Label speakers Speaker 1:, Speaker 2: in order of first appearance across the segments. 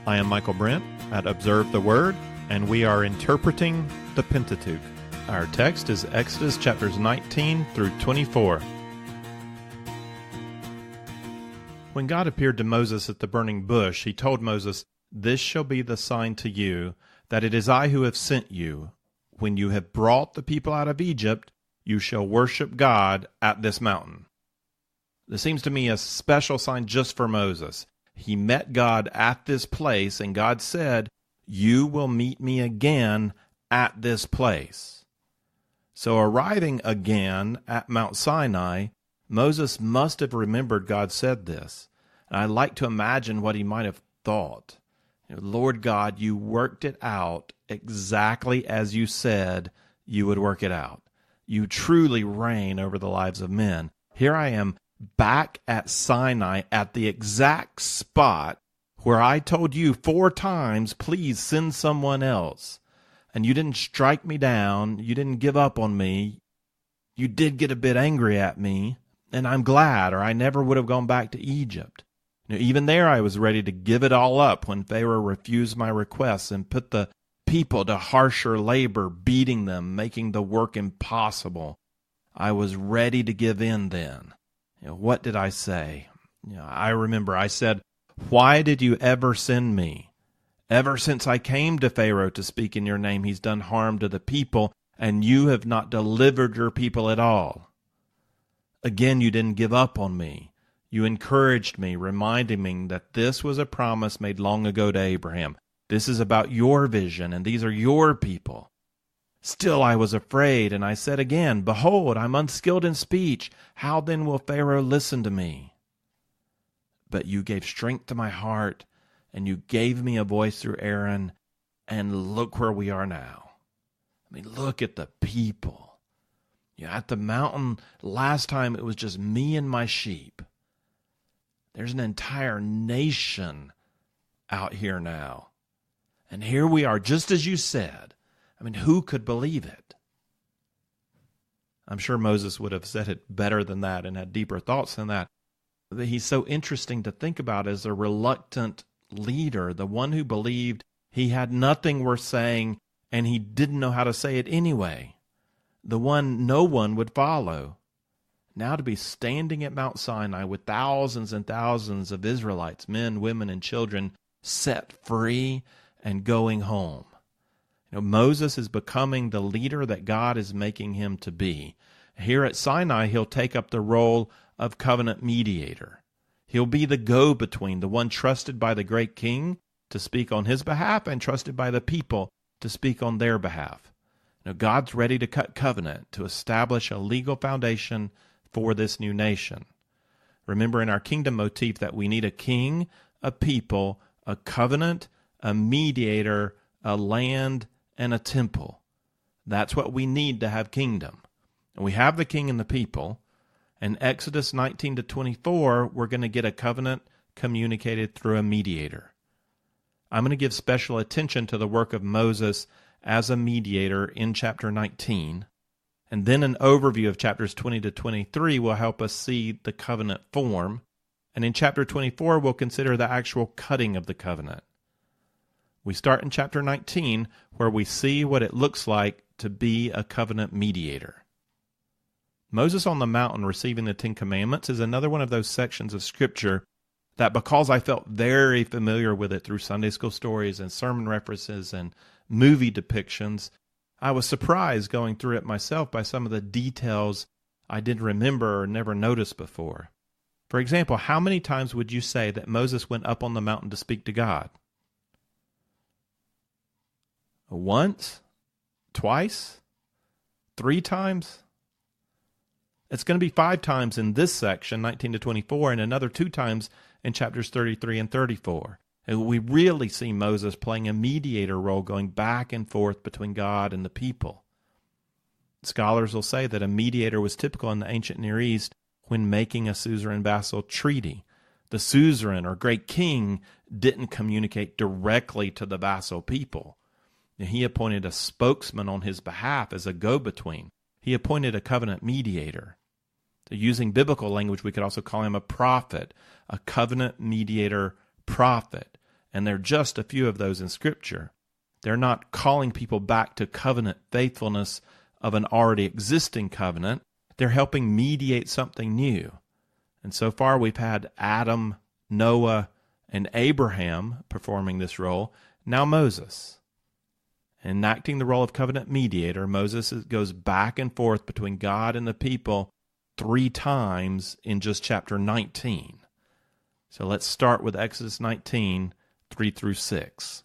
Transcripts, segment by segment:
Speaker 1: I am Michael Brent at Observe the Word, and we are interpreting the Pentateuch. Our text is Exodus chapters 19 through 24. When God appeared to Moses at the burning bush, he told Moses, "This shall be the sign to you, that it is I who have sent you. When you have brought the people out of Egypt, you shall worship God at this mountain." This seems to me a special sign just for Moses. He met God at this place, and God said, "You will meet me again at this place." So arriving again at Mount Sinai, Moses must have remembered God said this. And I like to imagine what he might have thought. Lord God, you worked it out exactly as you said you would work it out. You truly reign over the lives of men. Here I am back at Sinai at the exact spot where I told you 4 times, please send someone else. And you didn't strike me down. You didn't give up on me. You did get a bit angry at me, and I'm glad, or I never would have gone back to Egypt. Even there I was ready to give it all up when Pharaoh refused my requests and put the people to harsher labor, beating them, making the work impossible. I was ready to give in then. What did I say? I remember I said, "Why did you ever send me? Ever since I came to Pharaoh to speak in your name, he's done harm to the people, and you have not delivered your people at all." Again, you didn't give up on me. You encouraged me, reminding me that this was a promise made long ago to Abraham. This is about your vision, and these are your people. Still I was afraid, and I said again, "Behold, I'm unskilled in speech. How then will Pharaoh listen to me?" But you gave strength to my heart, and you gave me a voice through Aaron, and look where we are now. Look at the people. At the mountain, last time it was just me and my sheep. There's an entire nation out here now. And here we are, just as you said. Who could believe it? I'm sure Moses would have said it better than that and had deeper thoughts than that. He's so interesting to think about as a reluctant leader, the one who believed he had nothing worth saying and he didn't know how to say it anyway, the one no one would follow. Now to be standing at Mount Sinai with thousands and thousands of Israelites, men, women, and children, set free and going home. Moses is becoming the leader that God is making him to be. Here at Sinai, he'll take up the role of covenant mediator. He'll be the go-between, the one trusted by the great king to speak on his behalf and trusted by the people to speak on their behalf. God's ready to cut covenant, to establish a legal foundation for this new nation. Remember in our kingdom motif that we need a king, a people, a covenant, a mediator, a land, and a temple. That's what we need to have kingdom. And we have the king and the people. In Exodus 19 to 24, we're going to get a covenant communicated through a mediator. I'm going to give special attention to the work of Moses as a mediator in chapter 19. And then an overview of chapters 20 to 23 will help us see the covenant form. And in chapter 24, we'll consider the actual cutting of the covenant. We start in chapter 19, where we see what it looks like to be a covenant mediator. Moses on the mountain receiving the 10 Commandments is another one of those sections of Scripture that, because I felt very familiar with it through Sunday school stories and sermon references and movie depictions, I was surprised going through it myself by some of the details I didn't remember or never noticed before. For example, how many times would you say that Moses went up on the mountain to speak to God? Once? Twice? 3 times? It's going to be 5 times in this section, 19 to 24, and another 2 times in chapters 33 and 34. And we really see Moses playing a mediator role, going back and forth between God and the people. Scholars will say that a mediator was typical in the ancient Near East when making a suzerain-vassal treaty. The suzerain or great king didn't communicate directly to the vassal people. He appointed a spokesman on his behalf as a go-between. He appointed a covenant mediator. So using biblical language, we could also call him a prophet, a covenant mediator prophet. and there are just a few of those in Scripture. They're not calling people back to covenant faithfulness of an already existing covenant. They're helping mediate something new. And so far we've had Adam, Noah, and Abraham performing this role. Now Moses. Enacting the role of covenant mediator, Moses goes back and forth between God and the people 3 times in just chapter 19. So let's start with Exodus 19, 3 through 6.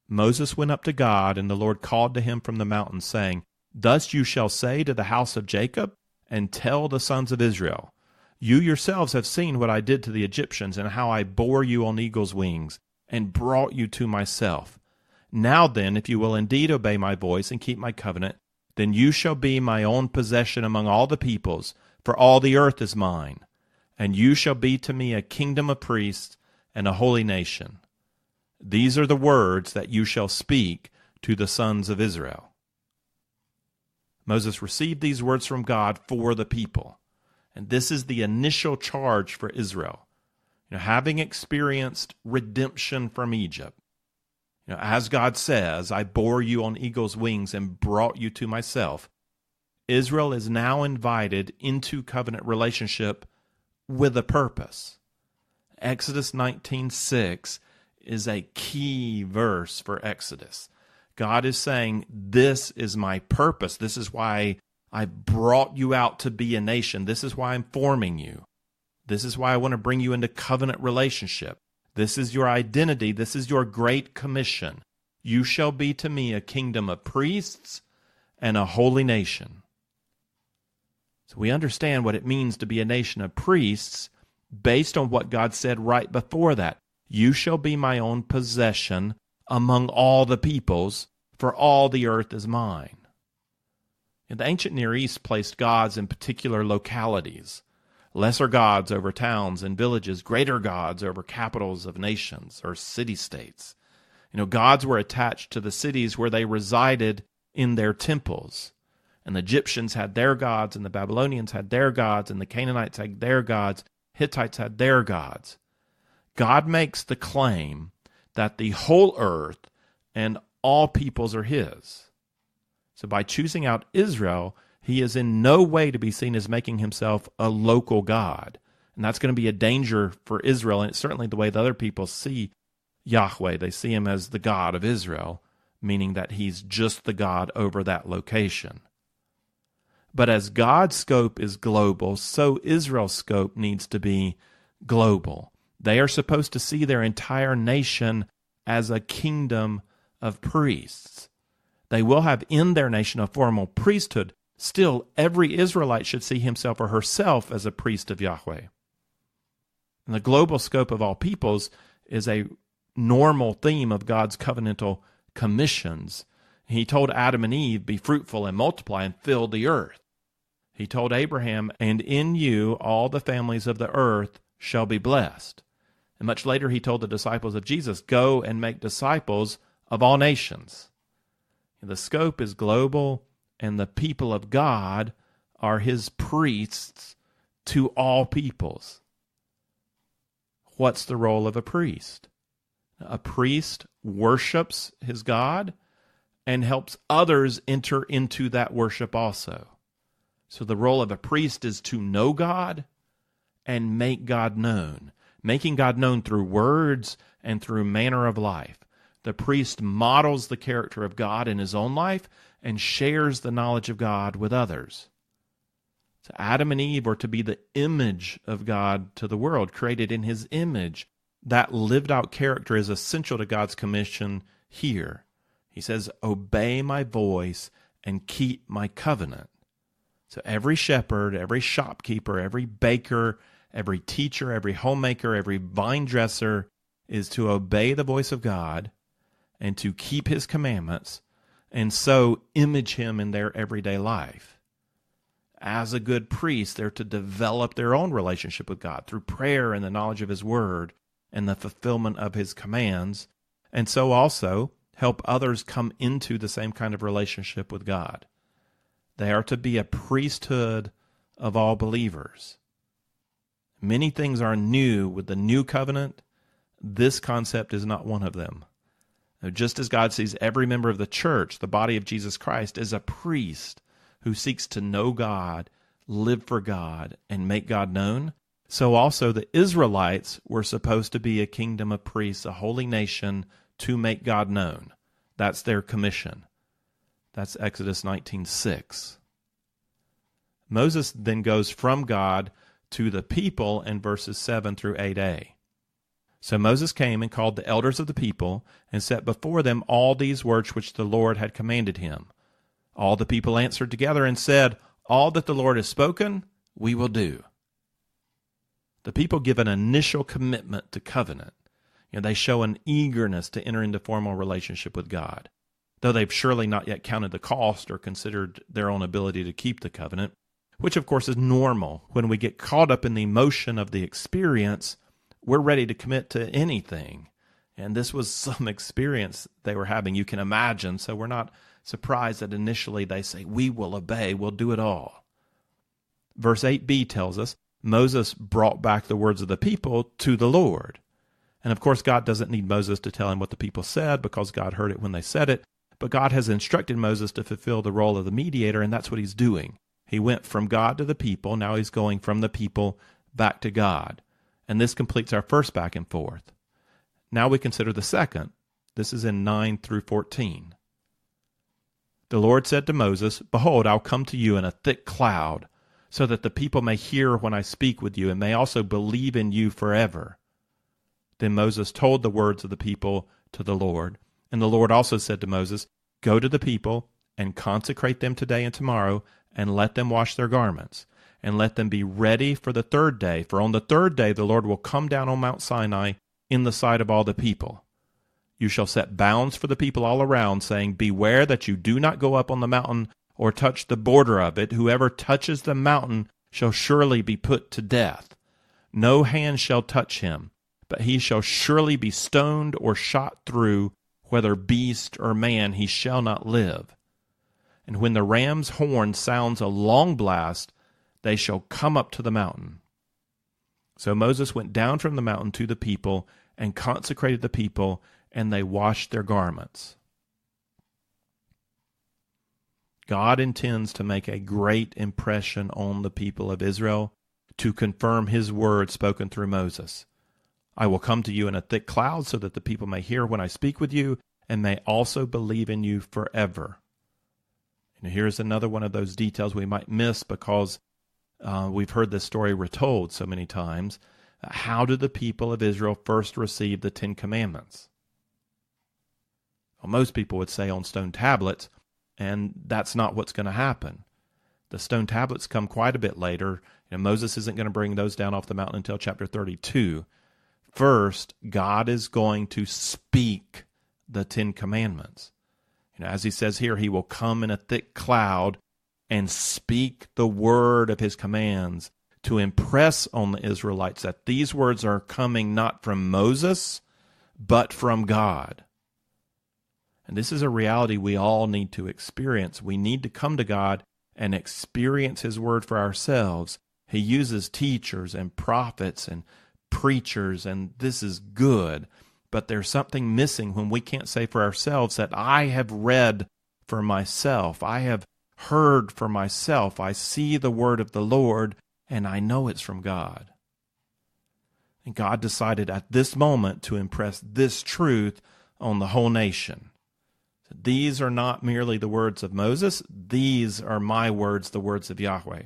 Speaker 1: Moses went up to God, and the Lord called to him from the mountain, saying, Thus you shall say to the house of Jacob, and tell the sons of Israel, You yourselves have seen what I did to the Egyptians, and how I bore you on eagle's wings, and brought you to myself. Now then, if you will indeed obey my voice and keep my covenant, then you shall be my own possession among all the peoples, for all the earth is mine. And you shall be to me a kingdom of priests and a holy nation. These are the words that you shall speak to the sons of Israel. Moses received these words from God for the people. And this is the initial charge for Israel. Having experienced redemption from Egypt, as God says, I bore you on eagle's wings and brought you to myself, Israel is now invited into covenant relationship with a purpose. Exodus 19:6 is a key verse for Exodus. God is saying, this is my purpose. This is why I brought you out to be a nation. This is why I'm forming you. This is why I want to bring you into covenant relationship. This is your identity. This is your great commission. You shall be to me a kingdom of priests and a holy nation. So we understand what it means to be a nation of priests based on what God said right before that. You shall be my own possession among all the peoples, for all the earth is mine. And the ancient Near East placed gods in particular localities. Lesser gods over towns and villages, greater gods over capitals of nations or city-states. Gods were attached to the cities where they resided in their temples. And the Egyptians had their gods, and the Babylonians had their gods, and the Canaanites had their gods, Hittites had their gods. God makes the claim that the whole earth and all peoples are his. So by choosing out Israel, he is in no way to be seen as making himself a local God. And that's going to be a danger for Israel, and it's certainly the way the other people see Yahweh. They see him as the God of Israel, meaning that he's just the God over that location. But as God's scope is global, so Israel's scope needs to be global. They are supposed to see their entire nation as a kingdom of priests. They will have in their nation a formal priesthood. Still, every Israelite should see himself or herself as a priest of Yahweh. And the global scope of all peoples is a normal theme of God's covenantal commissions. He told Adam and Eve, be fruitful and multiply and fill the earth. He told Abraham, and in you all the families of the earth shall be blessed. And much later he told the disciples of Jesus, go and make disciples of all nations. The scope is global, and the people of God are his priests to all peoples. What's the role of a priest? A priest worships his God and helps others enter into that worship also. So the role of a priest is to know God and make God known, making God known through words and through manner of life. The priest models the character of God in his own life and shares the knowledge of God with others. So Adam and Eve are to be the image of God to the world, created in his image. That lived out character is essential to God's commission here. He says, obey my voice and keep my covenant. So every shepherd, every shopkeeper, every baker, every teacher, every homemaker, every vine dresser is to obey the voice of God and to keep his commandments, and so image him in their everyday life. As a good priest, they're to develop their own relationship with God through prayer and the knowledge of his word and the fulfillment of his commands, and so also help others come into the same kind of relationship with God. They are to be a priesthood of all believers. Many things are new with the new covenant This concept is not one of them. Just as God sees every member of the church, the body of Jesus Christ, as a priest who seeks to know God, live for God, and make God known, so also the Israelites were supposed to be a kingdom of priests, a holy nation to make God known. That's their commission. That's Exodus 19:6. Moses then goes from God to the people in verses 7 through 8a. So Moses came and called the elders of the people and set before them all these words which the Lord had commanded him. All the people answered together and said, "All that the Lord has spoken, we will do." The people give an initial commitment to covenant. They show an eagerness to enter into formal relationship with God, though they've surely not yet counted the cost or considered their own ability to keep the covenant, which of course is normal. When we get caught up in the emotion of the experience, we're ready to commit to anything. And this was some experience they were having, you can imagine, so we're not surprised that initially they say, "We will obey, we'll do it all." Verse 8b tells us, Moses brought back the words of the people to the Lord. And of course, God doesn't need Moses to tell him what the people said because God heard it when they said it, but God has instructed Moses to fulfill the role of the mediator, and that's what he's doing. He went from God to the people, now he's going from the people back to God. And this completes our first back and forth. Now we consider the second. This is in 9 through 14. The Lord said to Moses, "Behold, I'll come to you in a thick cloud, so that the people may hear when I speak with you, and may also believe in you forever." Then Moses told the words of the people to the Lord. And the Lord also said to Moses, "Go to the people, and consecrate them today and tomorrow, and let them wash their garments. And let them be ready for the third day. For on the third day the Lord will come down on Mount Sinai in the sight of all the people. You shall set bounds for the people all around, saying, Beware that you do not go up on the mountain or touch the border of it. Whoever touches the mountain shall surely be put to death. No hand shall touch him, but he shall surely be stoned or shot through, whether beast or man, he shall not live. And when the ram's horn sounds a long blast, they shall come up to the mountain." So Moses went down from the mountain to the people and consecrated the people, and they washed their garments. God intends to make a great impression on the people of Israel to confirm his word spoken through Moses. "I will come to you in a thick cloud so that the people may hear when I speak with you and may also believe in you forever." And here's another one of those details we might miss because we've heard this story retold so many times. How did the people of Israel first receive the 10 Commandments? Well, most people would say on stone tablets, and that's not what's going to happen. The stone tablets come quite a bit later, and Moses isn't going to bring those down off the mountain until chapter 32. First, God is going to speak the 10 Commandments. As he says here, he will come in a thick cloud and speak the word of his commands to impress on the Israelites that these words are coming not from Moses, but from God. And this is a reality we all need to experience. We need to come to God and experience his word for ourselves. He uses teachers and prophets and preachers, and this is good. But there's something missing when we can't say for ourselves that I have read for myself. I have heard for myself. I see the word of the Lord, and I know it's from God. And God decided at this moment to impress this truth on the whole nation. These are not merely the words of Moses. These are my words, the words of Yahweh.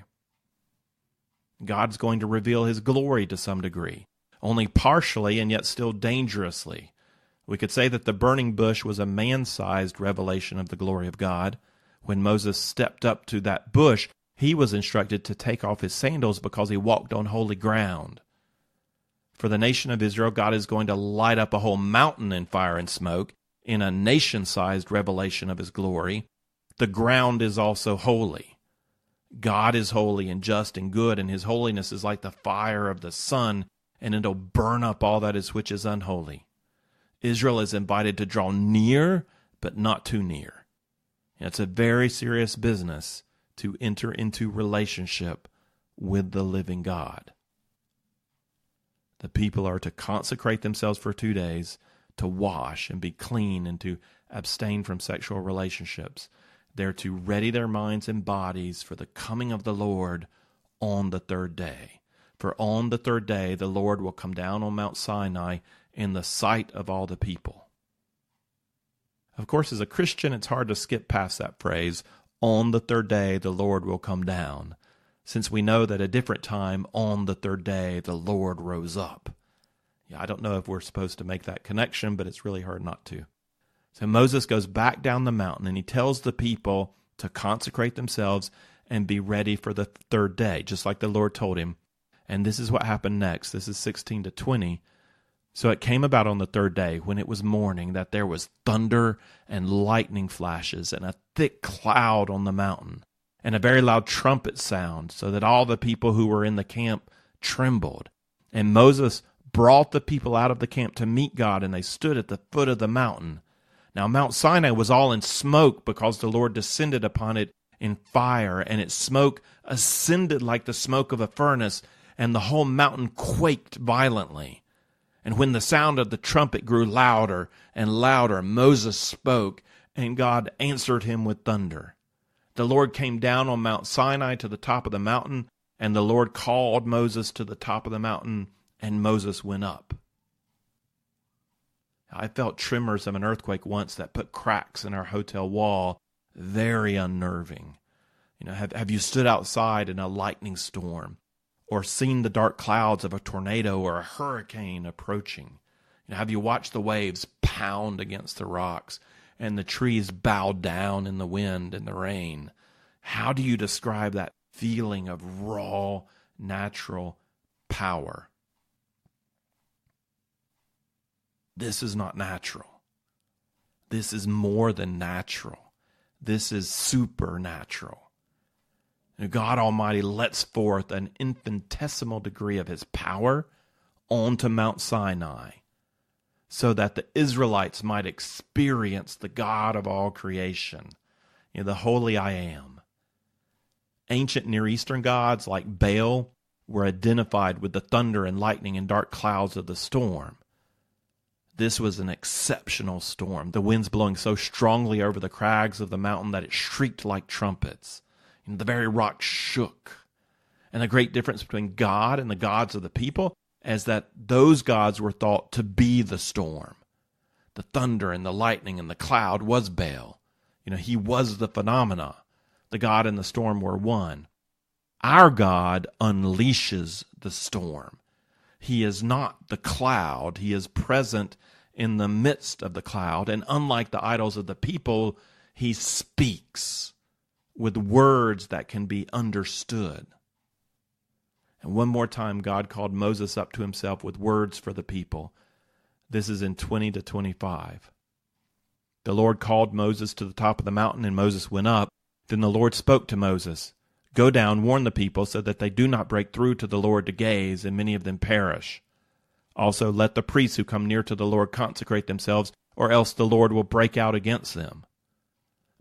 Speaker 1: God's going to reveal his glory to some degree, only partially and yet still dangerously. We could say that the burning bush was a man-sized revelation of the glory of God. When Moses stepped up to that bush, he was instructed to take off his sandals because he walked on holy ground. For the nation of Israel, God is going to light up a whole mountain in fire and smoke in a nation-sized revelation of his glory. The ground is also holy. God is holy and just and good, and his holiness is like the fire of the sun, and it'll burn up all that is which is unholy. Israel is invited to draw near, but not too near. It's a very serious business to enter into relationship with the living God. The people are to consecrate themselves for 2 days, to wash and be clean and to abstain from sexual relationships. They're to ready their minds and bodies for the coming of the Lord on the third day. For on the third day the Lord will come down on Mount Sinai in the sight of all the people. Of course, as a Christian, it's hard to skip past that phrase, on the third day the Lord will come down, since we know that at a different time, on the third day, the Lord rose up. Yeah, I don't know if we're supposed to make that connection, but it's really hard not to. So Moses goes back down the mountain, and he tells the people to consecrate themselves and be ready for the third day, just like the Lord told him. And this is what happened next. This is 16 to 20. So it came about on the third day, when it was morning, that there was thunder and lightning flashes and a thick cloud on the mountain, and a very loud trumpet sound, so that all the people who were in the camp trembled. And Moses brought the people out of the camp to meet God, and they stood at the foot of the mountain. Now Mount Sinai was all in smoke, because the Lord descended upon it in fire, and its smoke ascended like the smoke of a furnace, and the whole mountain quaked violently. And when the sound of the trumpet grew louder and louder, Moses spoke, and God answered him with thunder. The Lord came down on Mount Sinai to the top of the mountain, and the Lord called Moses to the top of the mountain, and Moses went up. I felt tremors of an earthquake once that put cracks in our hotel wall. Very unnerving. Have you stood outside in a lightning storm, or seen the dark clouds of a tornado or a hurricane approaching? Have you watched the waves pound against the rocks and the trees bow down in the wind and the rain? How do you describe that feeling of raw, natural power? This is not natural. This is more than natural. This is supernatural. God Almighty lets forth an infinitesimal degree of his power onto Mount Sinai, so that the Israelites might experience the God of all creation, the Holy I Am. Ancient Near Eastern gods like Baal were identified with the thunder and lightning and dark clouds of the storm. This was an exceptional storm, the winds blowing so strongly over the crags of the mountain that it shrieked like trumpets. The very rock shook. And the great difference between God and the gods of the people is that those gods were thought to be the storm. The thunder and the lightning and the cloud was Baal. He was the phenomena. The God and the storm were one. Our God unleashes the storm. He is not the cloud. He is present in the midst of the cloud. And unlike the idols of the people, he speaks with words that can be understood. And one more time, God called Moses up to himself with words for the people. This is in 20 to 25. The Lord called Moses to the top of the mountain, and Moses went up. Then the Lord spoke to Moses, "Go down, warn the people, so that they do not break through to the Lord to gaze, and many of them perish. Also let the priests who come near to the Lord consecrate themselves, or else the Lord will break out against them."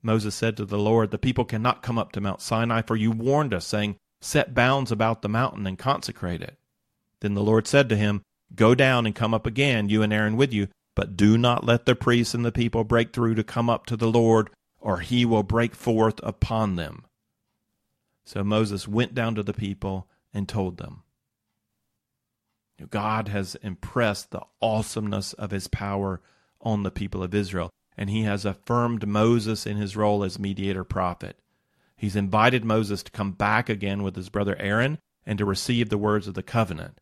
Speaker 1: Moses said to the Lord, "The people cannot come up to Mount Sinai, for you warned us, saying, 'Set bounds about the mountain and consecrate it.'" Then the Lord said to him, "Go down and come up again, you and Aaron with you, but do not let the priests and the people break through to come up to the Lord, or he will break forth upon them." So Moses went down to the people and told them. God has impressed the awesomeness of his power on the people of Israel, and he has affirmed Moses in his role as mediator prophet. He's invited Moses to come back again with his brother Aaron and to receive the words of the covenant.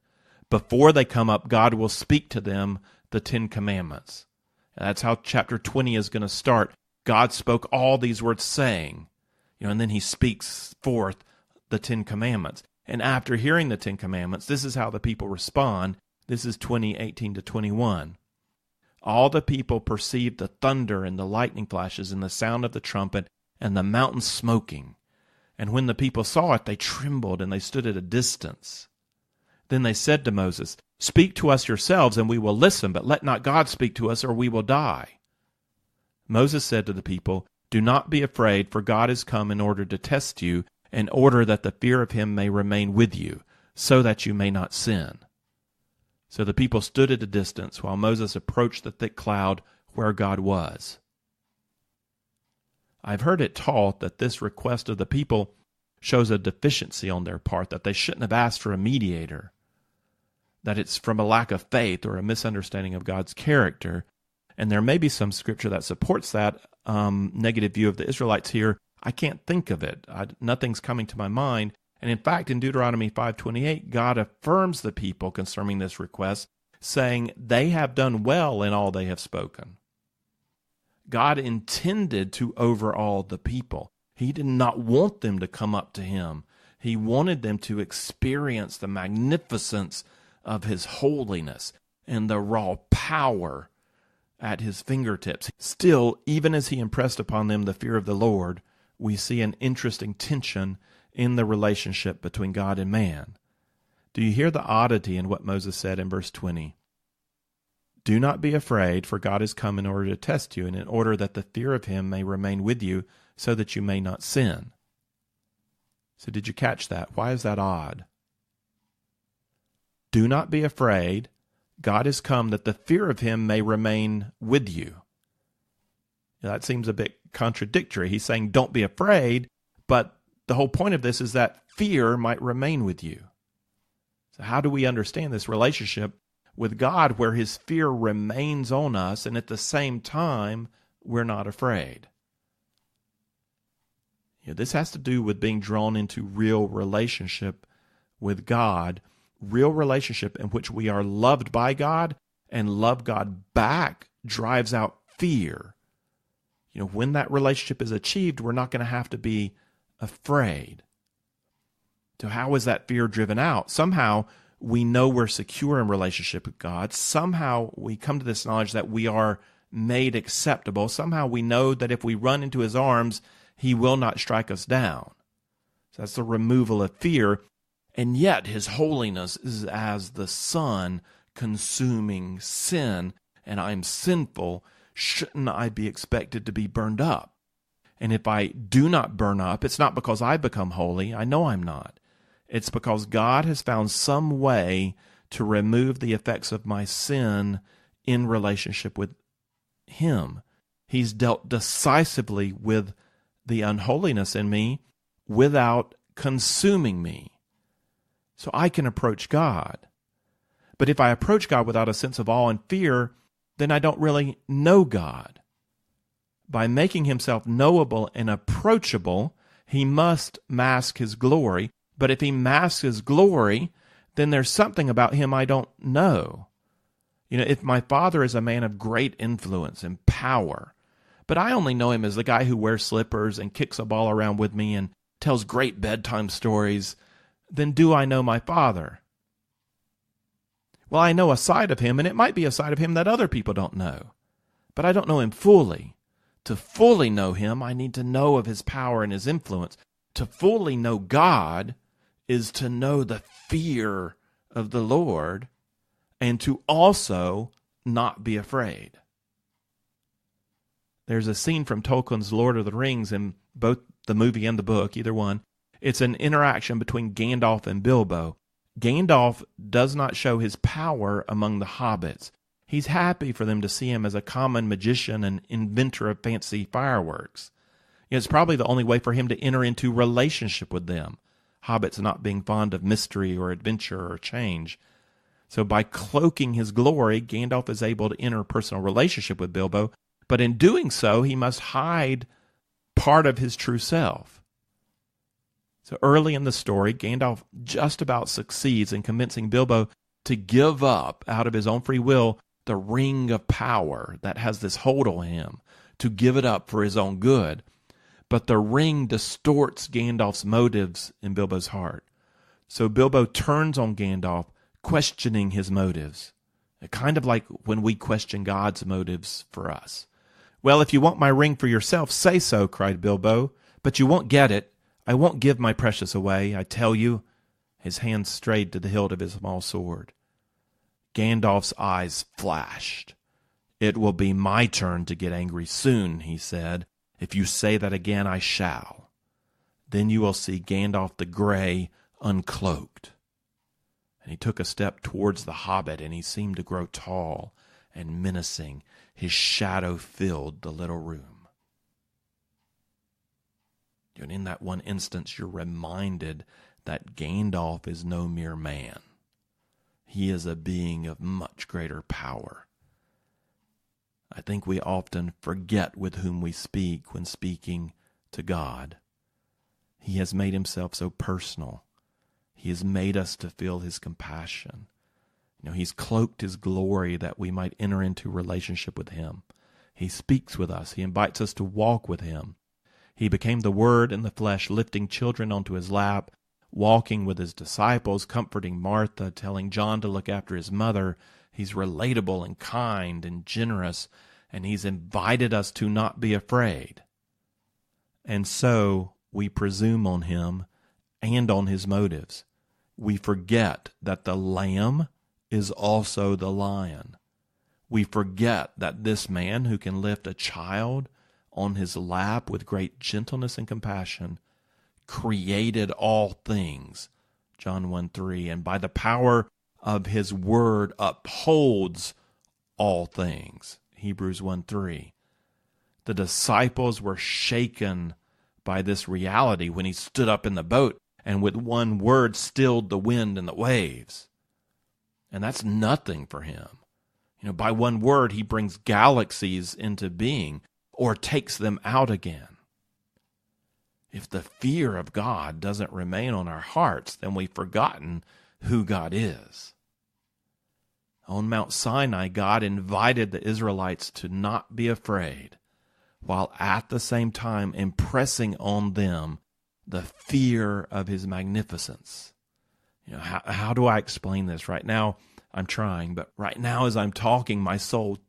Speaker 1: Before they come up, God will speak to them the 10 Commandments. And that's how chapter 20 is going to start. God spoke all these words saying, and then he speaks forth the 10 Commandments. And after hearing the 10 Commandments, this is how the people respond. This is 20:18 to 21. All the people perceived the thunder and the lightning flashes and the sound of the trumpet and the mountain smoking. And when the people saw it, they trembled and they stood at a distance. Then they said to Moses, "Speak to us yourselves and we will listen, but let not God speak to us or we will die." Moses said to the people, "Do not be afraid, for God has come in order to test you, in order that the fear of him may remain with you, so that you may not sin." So the people stood at a distance while Moses approached the thick cloud where God was. I've heard it taught that this request of the people shows a deficiency on their part, that they shouldn't have asked for a mediator, that it's from a lack of faith or a misunderstanding of God's character. And there may be some scripture that supports that negative view of the Israelites here. I can't think of it. Nothing's coming to my mind. And in fact, in Deuteronomy 5:28, God affirms the people concerning this request, saying they have done well in all they have spoken. God intended to overawe the people. He did not want them to come up to him. He wanted them to experience the magnificence of his holiness and the raw power at his fingertips. Still, even as he impressed upon them the fear of the Lord, we see an interesting tension in the relationship between God and man. Do you hear the oddity in what Moses said in verse 20? Do not be afraid, for God has come in order to test you, and in order that the fear of him may remain with you, so that you may not sin. So did you catch that? Why is that odd? Do not be afraid. God has come that the fear of him may remain with you. Now, that seems a bit contradictory. He's saying don't be afraid, but the whole point of this is that fear might remain with you. So how do we understand this relationship with God where his fear remains on us and at the same time we're not afraid? This has to do with being drawn into real relationship with God, real relationship in which we are loved by God and love God back drives out fear. When that relationship is achieved, we're not going to have to be afraid. So how is that fear driven out? Somehow we know we're secure in relationship with God. Somehow we come to this knowledge that we are made acceptable. Somehow we know that if we run into his arms, he will not strike us down. So that's the removal of fear. And yet his holiness is as the sun consuming sin, and I'm sinful. Shouldn't I be expected to be burned up? And if I do not burn up, it's not because I become holy. I know I'm not. It's because God has found some way to remove the effects of my sin in relationship with him. He's dealt decisively with the unholiness in me without consuming me. So I can approach God. But if I approach God without a sense of awe and fear, then I don't really know God. By making himself knowable and approachable, he must mask his glory. But if he masks his glory, then there's something about him I don't know. If my father is a man of great influence and power, but I only know him as the guy who wears slippers and kicks a ball around with me and tells great bedtime stories, then do I know my father? Well, I know a side of him, and it might be a side of him that other people don't know. But I don't know him fully. To fully know him, I need to know of his power and his influence. To fully know God is to know the fear of the Lord and to also not be afraid. There's a scene from Tolkien's Lord of the Rings in both the movie and the book, either one. It's an interaction between Gandalf and Bilbo. Gandalf does not show his power among the hobbits. He's happy for them to see him as a common magician and inventor of fancy fireworks. It's probably the only way for him to enter into relationship with them, hobbits not being fond of mystery or adventure or change. So by cloaking his glory, Gandalf is able to enter a personal relationship with Bilbo, but in doing so, he must hide part of his true self. So early in the story, Gandalf just about succeeds in convincing Bilbo to give up, out of his own free will, the ring of power that has this hold on him, to give it up for his own good. But the ring distorts Gandalf's motives in Bilbo's heart. So Bilbo turns on Gandalf, questioning his motives. Kind of like when we question God's motives for us. "Well, if you want my ring for yourself, say so," cried Bilbo. "But you won't get it. I won't give my precious away, I tell you." His hand strayed to the hilt of his small sword. Gandalf's eyes flashed. "It will be my turn to get angry soon," he said. "If you say that again, I shall. Then you will see Gandalf the Grey uncloaked." And he took a step towards the hobbit, and he seemed to grow tall and menacing. His shadow filled the little room. And in that one instance, you're reminded that Gandalf is no mere man. He is a being of much greater power. I think we often forget with whom we speak when speaking to God. He has made himself so personal. He has made us to feel his compassion. He's cloaked his glory that we might enter into relationship with him. He speaks with us. He invites us to walk with him. He became the Word in the flesh, lifting children onto his lap, walking with his disciples, comforting Martha, telling John to look after his mother. He's relatable and kind and generous, and he's invited us to not be afraid. And so we presume on him and on his motives. We forget that the lamb is also the lion. We forget that this man who can lift a child on his lap with great gentleness and compassion created all things, John 1:3, and by the power of his word upholds all things, Hebrews 1:3. The disciples were shaken by this reality when he stood up in the boat and with one word stilled the wind and the waves. And that's nothing for him. By one word, he brings galaxies into being or takes them out again. If the fear of God doesn't remain on our hearts, then we've forgotten who God is. On Mount Sinai, God invited the Israelites to not be afraid, while at the same time impressing on them the fear of his magnificence. How do I explain this? Right now, I'm trying, but right now as I'm talking, my soul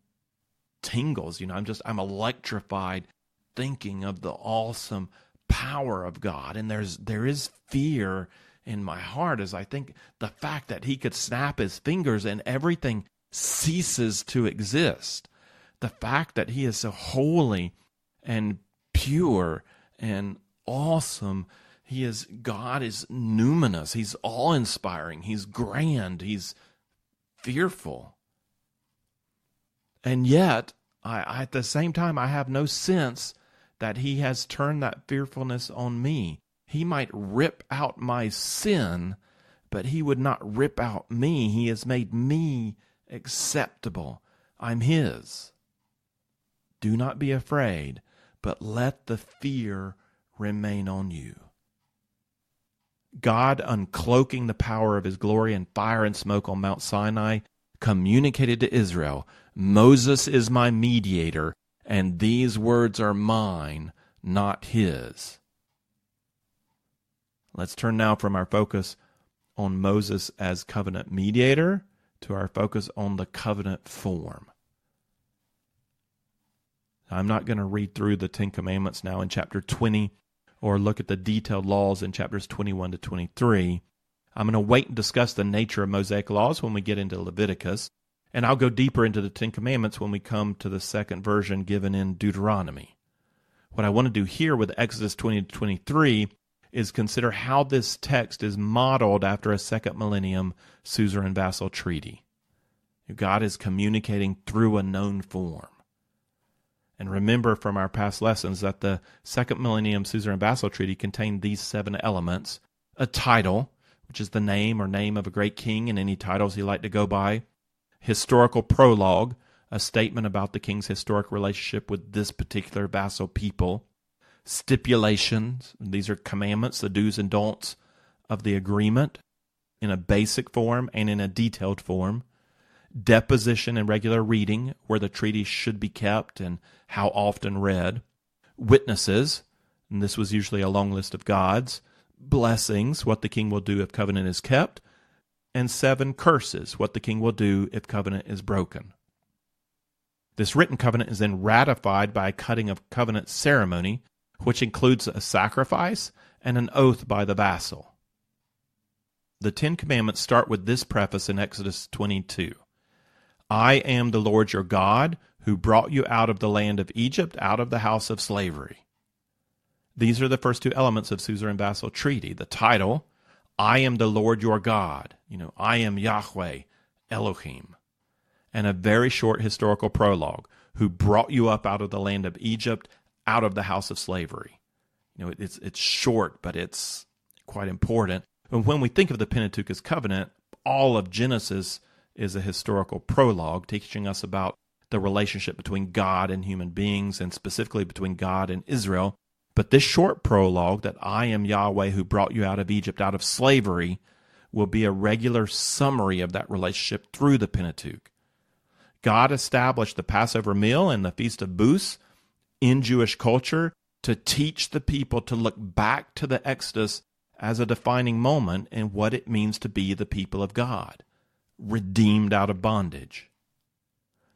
Speaker 1: tingles. I'm electrified thinking of the awesome power of God. And there is fear in my heart as I think the fact that he could snap his fingers and everything ceases to exist. The fact that he is so holy and pure and awesome. God is numinous. He's awe-inspiring. He's grand. He's fearful. And yet, I at the same time, I have no sense that he has turned that fearfulness on me. He might rip out my sin, but he would not rip out me. He has made me acceptable. I'm his. Do not be afraid, but let the fear remain on you. God, uncloaking the power of his glory in fire and smoke on Mount Sinai, communicated to Israel, Moses is my mediator, and these words are mine, not his. Let's turn now from our focus on Moses as covenant mediator to our focus on the covenant form. I'm not going to read through the Ten Commandments now in chapter 20 or look at the detailed laws in chapters 21 to 23. I'm going to wait and discuss the nature of Mosaic laws when we get into Leviticus, and I'll go deeper into the Ten Commandments when we come to the second version given in Deuteronomy. What I want to do here with Exodus 20 to 23 is consider how this text is modeled after a second millennium suzerain-vassal treaty. God is communicating through a known form. And remember from our past lessons that the second millennium suzerain-vassal treaty contained these 7 elements: a title, which is the name or name of a great king and any titles he liked to go by; historical prologue, a statement about the king's historic relationship with this particular vassal people; stipulations, these are commandments, the do's and don'ts of the agreement in a basic form and in a detailed form; deposition and regular reading, where the treaty should be kept and how often read; witnesses, and this was usually a long list of gods; blessings, what the king will do if covenant is kept; and 7 curses, what the king will do if covenant is broken. This written covenant is then ratified by a cutting of covenant ceremony, which includes a sacrifice and an oath by the vassal. The 10 Commandments start with this preface in Exodus 22. I am the Lord your God, who brought you out of the land of Egypt, out of the house of slavery. These are the first 2 elements of suzerain-vassal treaty: the title, I am the Lord your God. I am Yahweh, Elohim. And a very short historical prologue, who brought you up out of the land of Egypt, out of the house of slavery. It's short, but it's quite important. And when we think of the Pentateuch as covenant, all of Genesis is a historical prologue teaching us about the relationship between God and human beings, and specifically between God and Israel. But this short prologue, that I am Yahweh who brought you out of Egypt, out of slavery, will be a regular summary of that relationship through the Pentateuch. God established the Passover meal and the Feast of Booths in Jewish culture to teach the people to look back to the Exodus as a defining moment in what it means to be the people of God, redeemed out of bondage.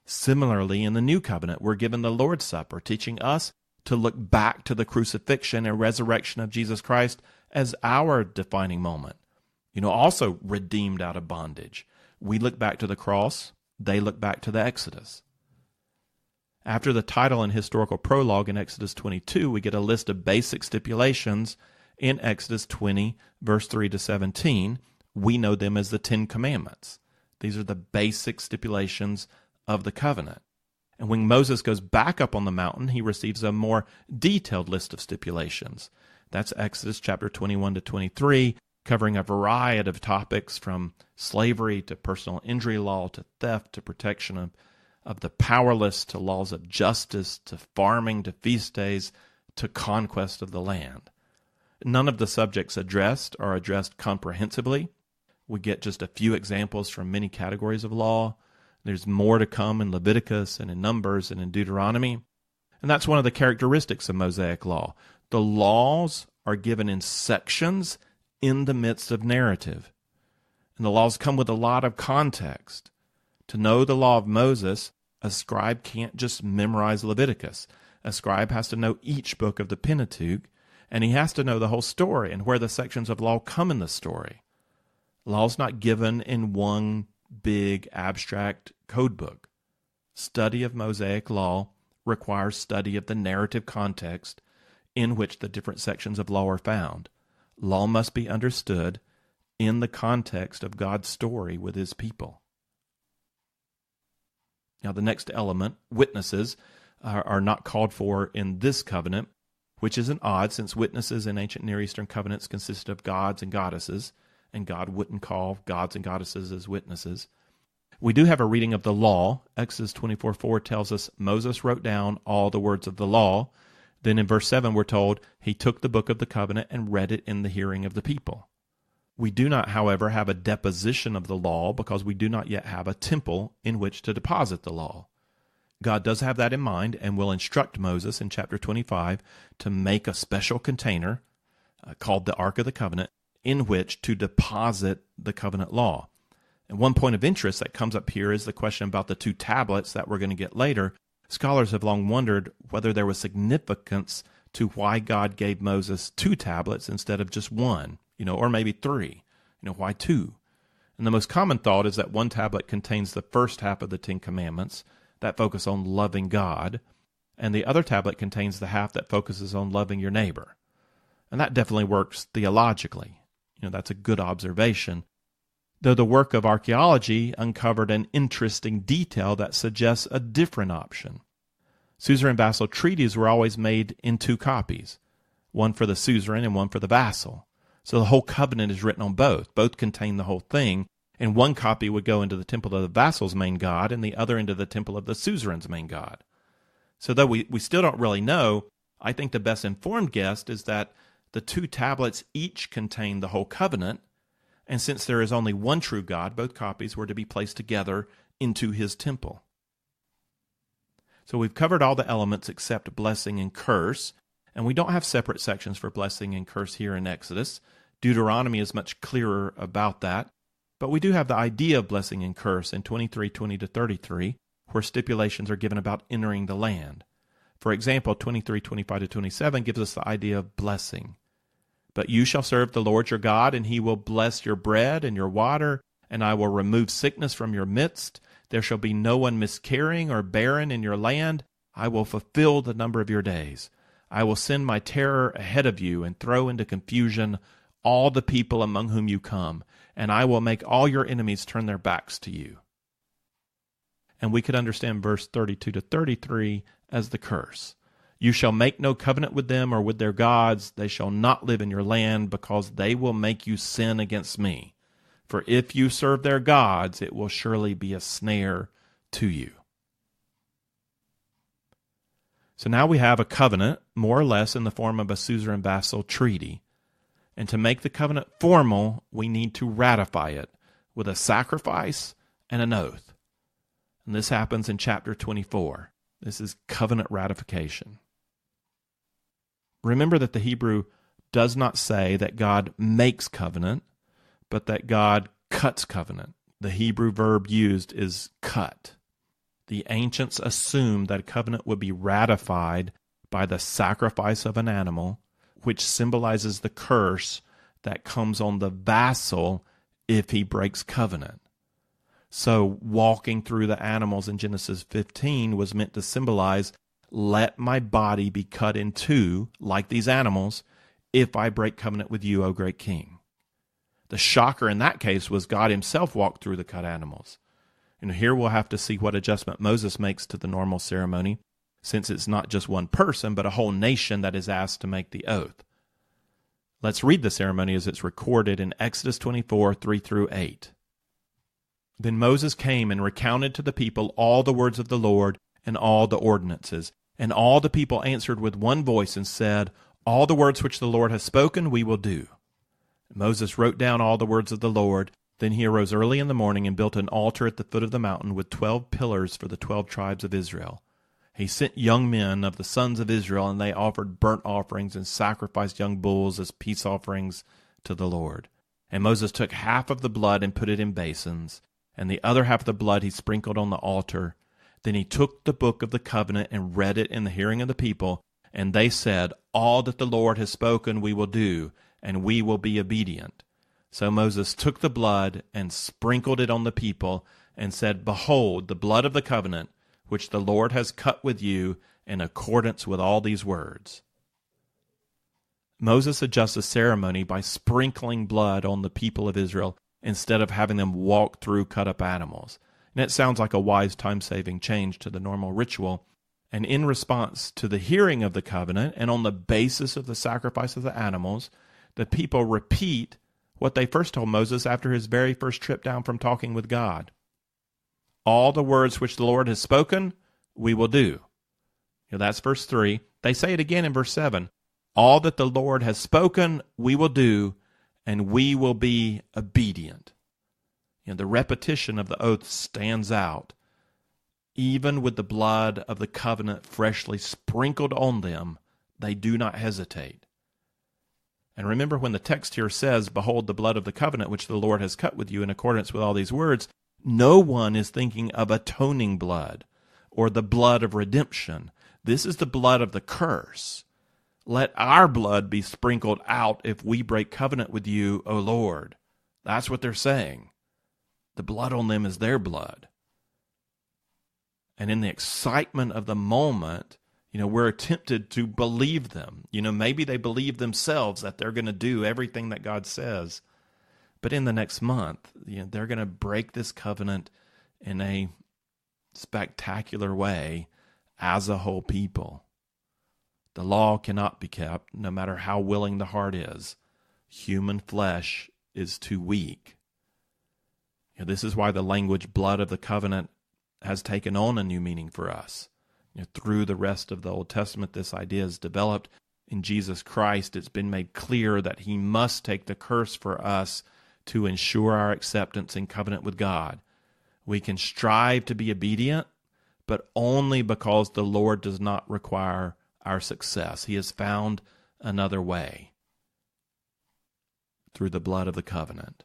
Speaker 1: Similarly, in the New Covenant, we're given the Lord's Supper, teaching us to look back to the crucifixion and resurrection of Jesus Christ as our defining moment. Also redeemed out of bondage. We look back to the cross, they look back to the Exodus. After the title and historical prologue in Exodus 22, we get a list of basic stipulations in Exodus 20, verse 3 to 17. We know them as the Ten Commandments. These are the basic stipulations of the covenant. And when Moses goes back up on the mountain, he receives a more detailed list of stipulations. That's Exodus chapter 21 to 23, covering a variety of topics from slavery to personal injury law to theft to protection of the powerless to laws of justice to farming to feast days to conquest of the land. None of the subjects addressed are addressed comprehensively. We get just a few examples from many categories of law. There's more to come in Leviticus and in Numbers and in Deuteronomy. And that's one of the characteristics of Mosaic law. The laws are given in sections in the midst of narrative. And the laws come with a lot of context. To know the law of Moses, a scribe can't just memorize Leviticus. A scribe has to know each book of the Pentateuch, and he has to know the whole story and where the sections of law come in the story. Law's not given in one big abstract code book. Study of Mosaic law requires study of the narrative context in which the different sections of law are found. Law must be understood in the context of God's story with his people. Now, the next element, witnesses, are not called for in this covenant, which isn't odd since witnesses in ancient Near Eastern covenants consisted of gods and goddesses, and God wouldn't call gods and goddesses as witnesses. We do have a reading of the law. Exodus 24:4 tells us Moses wrote down all the words of the law. Then in verse 7 we're told he took the book of the covenant and read it in the hearing of the people. We do not, however, have a deposition of the law because we do not yet have a temple in which to deposit the law. God does have that in mind and will instruct Moses in chapter 25 to make a special container called the Ark of the Covenant in which to deposit the covenant law. And one point of interest that comes up here is the question about the two tablets that we're going to get later. Scholars have long wondered whether there was significance to why God gave Moses two tablets instead of just one, or maybe three. Why two? And the most common thought is that one tablet contains the first half of the Ten Commandments that focus on loving God, and the other tablet contains the half that focuses on loving your neighbor. And that definitely works theologically. That's a good observation. Though the work of archaeology uncovered an interesting detail that suggests a different option. Suzerain-vassal treaties were always made in two copies, one for the suzerain and one for the vassal. So the whole covenant is written on both. Both contain the whole thing, and one copy would go into the temple of the vassal's main god and the other into the temple of the suzerain's main god. So though we still don't really know, I think the best informed guess is that the two tablets each contain the whole covenant, and since there is only one true God, both copies were to be placed together into his temple. So we've covered all the elements except blessing and curse, and we don't have separate sections for blessing and curse here in Exodus. Deuteronomy is much clearer about that, but we do have the idea of blessing and curse in 23:20 to 33, where stipulations are given about entering the land. For example, 23:25 to 27 gives us the idea of blessing. But you shall serve the Lord your God, and he will bless your bread and your water, and I will remove sickness from your midst. There shall be no one miscarrying or barren in your land. I will fulfill the number of your days. I will send my terror ahead of you and throw into confusion all the people among whom you come, and I will make all your enemies turn their backs to you. And we could understand verse 32 to 33 as the curse. You shall make no covenant with them or with their gods. They shall not live in your land, because they will make you sin against me. For if you serve their gods, it will surely be a snare to you. So now we have a covenant, more or less in the form of a suzerain-vassal treaty. And to make the covenant formal, we need to ratify it with a sacrifice and an oath. And this happens in chapter 24. This is covenant ratification. Remember that the Hebrew does not say that God makes covenant, but that God cuts covenant. The Hebrew verb used is cut. The ancients assumed that a covenant would be ratified by the sacrifice of an animal, which symbolizes the curse that comes on the vassal if he breaks covenant. So walking through the animals in Genesis 15 was meant to symbolize, let my body be cut in two, like these animals, if I break covenant with you, O great king. The shocker in that case was God himself walked through the cut animals. And here we'll have to see what adjustment Moses makes to the normal ceremony, since it's not just one person, but a whole nation that is asked to make the oath. Let's read the ceremony as it's recorded in Exodus 24, 3 through 8. Then Moses came and recounted to the people all the words of the Lord and all the ordinances. And all the people answered with one voice and said, all the words which the Lord has spoken we will do. Moses wrote down all the words of the Lord. Then he arose early in the morning and built an altar at the foot of the mountain with 12 pillars for the 12 tribes of Israel. He sent young men of the sons of Israel, and they offered burnt offerings and sacrificed young bulls as peace offerings to the Lord. And Moses took half of the blood and put it in basins, and the other half of the blood he sprinkled on the altar. Then he took the book of the covenant and read it in the hearing of the people, and they said, all that the Lord has spoken we will do, and we will be obedient. So Moses took the blood and sprinkled it on the people and said, behold, the blood of the covenant, which the Lord has cut with you in accordance with all these words. Moses adjusts the ceremony by sprinkling blood on the people of Israel instead of having them walk through cut-up animals. And it sounds like a wise time-saving change to the normal ritual. And in response to the hearing of the covenant and on the basis of the sacrifice of the animals, the people repeat what they first told Moses after his very first trip down from talking with God. All the words which the Lord has spoken, we will do. That's verse 3. They say it again in verse 7. All that the Lord has spoken, we will do, and we will be obedient. The repetition of the oath stands out. Even with the blood of the covenant freshly sprinkled on them, they do not hesitate. And remember, when the text here says, behold the blood of the covenant which the Lord has cut with you in accordance with all these words, no one is thinking of atoning blood or the blood of redemption. This is the blood of the curse. Let our blood be sprinkled out if we break covenant with you, O Lord. That's what they're saying. The blood on them is their blood. And in the excitement of the moment, we're tempted to believe them. Maybe they believe themselves that they're going to do everything that God says. But in the next month, they're going to break this covenant in a spectacular way as a whole people. The law cannot be kept, no matter how willing the heart is. Human flesh is too weak. This is why the language blood of the covenant has taken on a new meaning for us. Through the rest of the Old Testament, this idea is developed. In Jesus Christ, it's been made clear that he must take the curse for us to ensure our acceptance in covenant with God. We can strive to be obedient, but only because the Lord does not require our success. He has found another way through the blood of the covenant.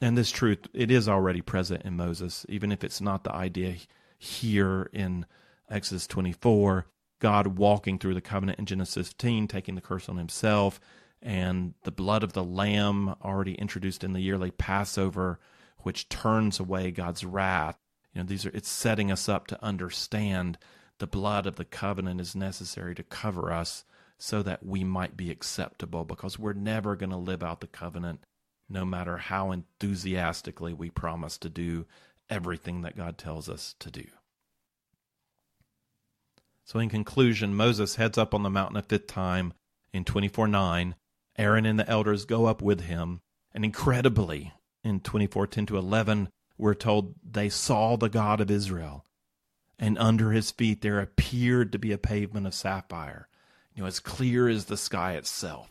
Speaker 1: And this truth, it is already present in Moses, even if it's not the idea here in Exodus 24, God walking through the covenant in Genesis 15, taking the curse on himself, and the blood of the lamb already introduced in the yearly Passover, which turns away God's wrath. It's setting us up to understand the blood of the covenant is necessary to cover us so that we might be acceptable, because we're never going to live out the covenant no matter how enthusiastically we promise to do everything that God tells us to do. So in conclusion, Moses heads up on the mountain a fifth time in 24:9. Aaron and the elders go up with him, and incredibly, in 24:10-11, we're told they saw the God of Israel, and under his feet there appeared to be a pavement of sapphire, as clear as the sky itself.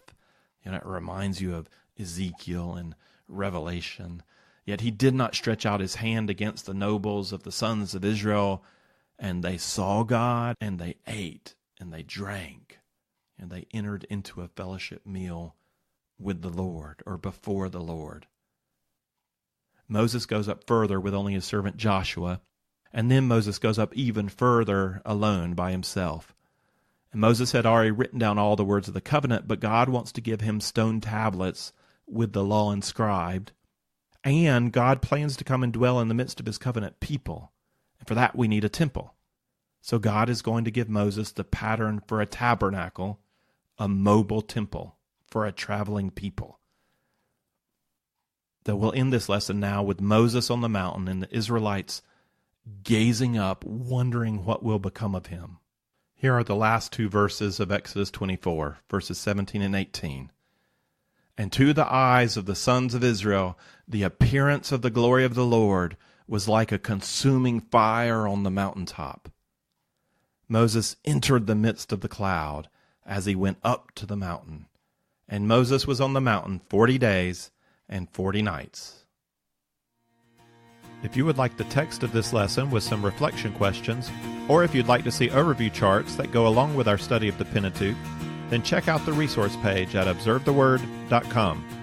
Speaker 1: It reminds you of Ezekiel and Revelation. Yet he did not stretch out his hand against the nobles of the sons of Israel, and they saw God, and they ate, and they drank, and they entered into a fellowship meal with the Lord, or before the Lord. Moses goes up further with only his servant Joshua, and then Moses goes up even further alone by himself. And Moses had already written down all the words of the covenant, but God wants to give him stone tablets with the law inscribed, and God plans to come and dwell in the midst of his covenant people. And for that we need a temple. So God is going to give Moses the pattern for a tabernacle, a mobile temple for a traveling people. That we'll end this lesson now with Moses on the mountain and the Israelites gazing up, wondering what will become of him. Here are the last two verses of Exodus 24, verses 17 and 18. And to the eyes of the sons of Israel, the appearance of the glory of the Lord was like a consuming fire on the mountaintop. Moses entered the midst of the cloud as he went up to the mountain. And Moses was on the mountain 40 days and 40 nights. If you would like the text of this lesson with some reflection questions, or if you'd like to see overview charts that go along with our study of the Pentateuch, then check out the resource page at observetheword.com.